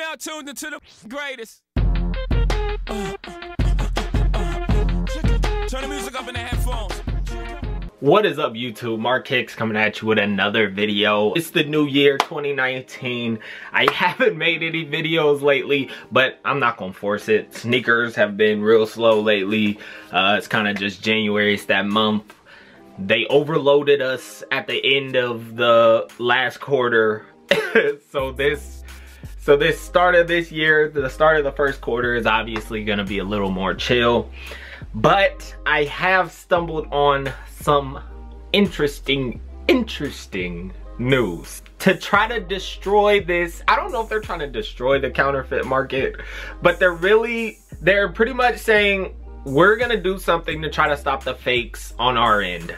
now tuned into the greatest. Turn the music up in the headphones. What is up, YouTube? Mark Hicks coming at you with another video. It's the new year, 2019. I haven't made any videos lately, but I'm not gonna force it. Sneakers have been real slow lately. It's kind of just January, it's that month. They overloaded us at the end of the last quarter. So this start of this year, the start of the first quarter is obviously gonna be a little more chill. But I have stumbled on some interesting news to try to destroy this. I don't know if they're trying to destroy the counterfeit market, but they're pretty much saying we're gonna do something to try to stop the fakes on our end.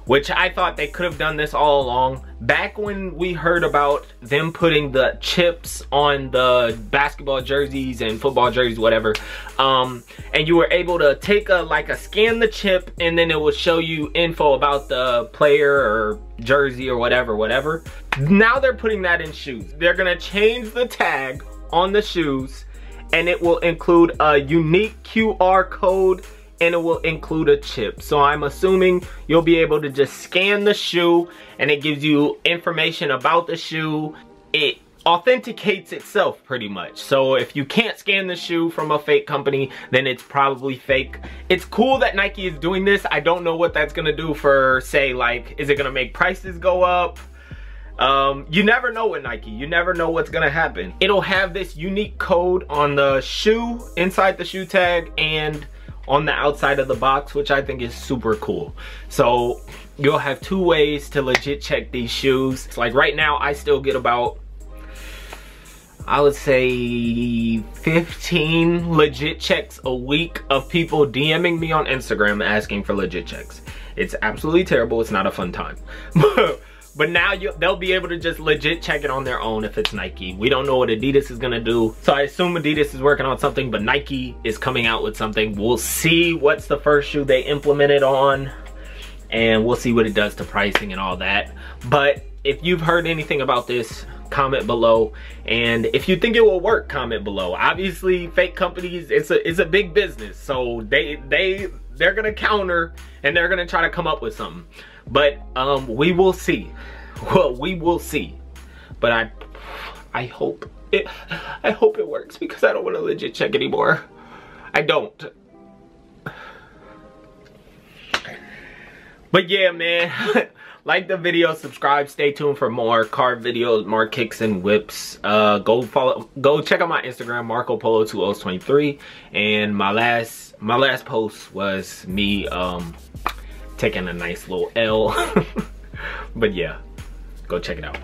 Which I thought they could have done this all along. Back when we heard about them putting the chips on the basketball jerseys and football jerseys, whatever, and you were able to take scan the chip and then it will show you info about the player or jersey or whatever. Now they're putting that in shoes. They're gonna change the tag on the shoes and it will include a unique QR code and it will include a chip. So I'm assuming you'll be able to just scan the shoe and it gives you information about the shoe. It authenticates itself pretty much. So if you can't scan the shoe from a fake company, then it's probably fake. It's cool that Nike is doing this. I don't know what that's gonna do for, say, like, is it gonna make prices go up? You never know with Nike. You never know what's gonna happen. It'll have this unique code on the shoe, inside the shoe tag, and on the outside of the box, which I think is super cool. So you'll have two ways to legit check these shoes. It's like right now I still get about, I would say 15 legit checks a week of people DMing me on Instagram asking for legit checks. It's absolutely terrible. It's not a fun time. But now they'll be able to just legit check it on their own if it's Nike. We don't know what Adidas is gonna do. So I assume Adidas is working on something, but Nike is coming out with something. We'll see what's the first shoe they implement it on, and we'll see what it does to pricing and all that. But if you've heard anything about this, comment below. And if you think it will work, comment below. Obviously, fake companies, it's a big business. So they're gonna counter and they're gonna try to come up with something. But we will see. Well, we will see. But I hope it works because I don't want to legit check anymore. I don't. But yeah, man. Like the video, subscribe, stay tuned for more car videos, more kicks and whips. Go check out my Instagram, MarcoPolo2023. And my last post was me taking a nice little L. But yeah, go check it out.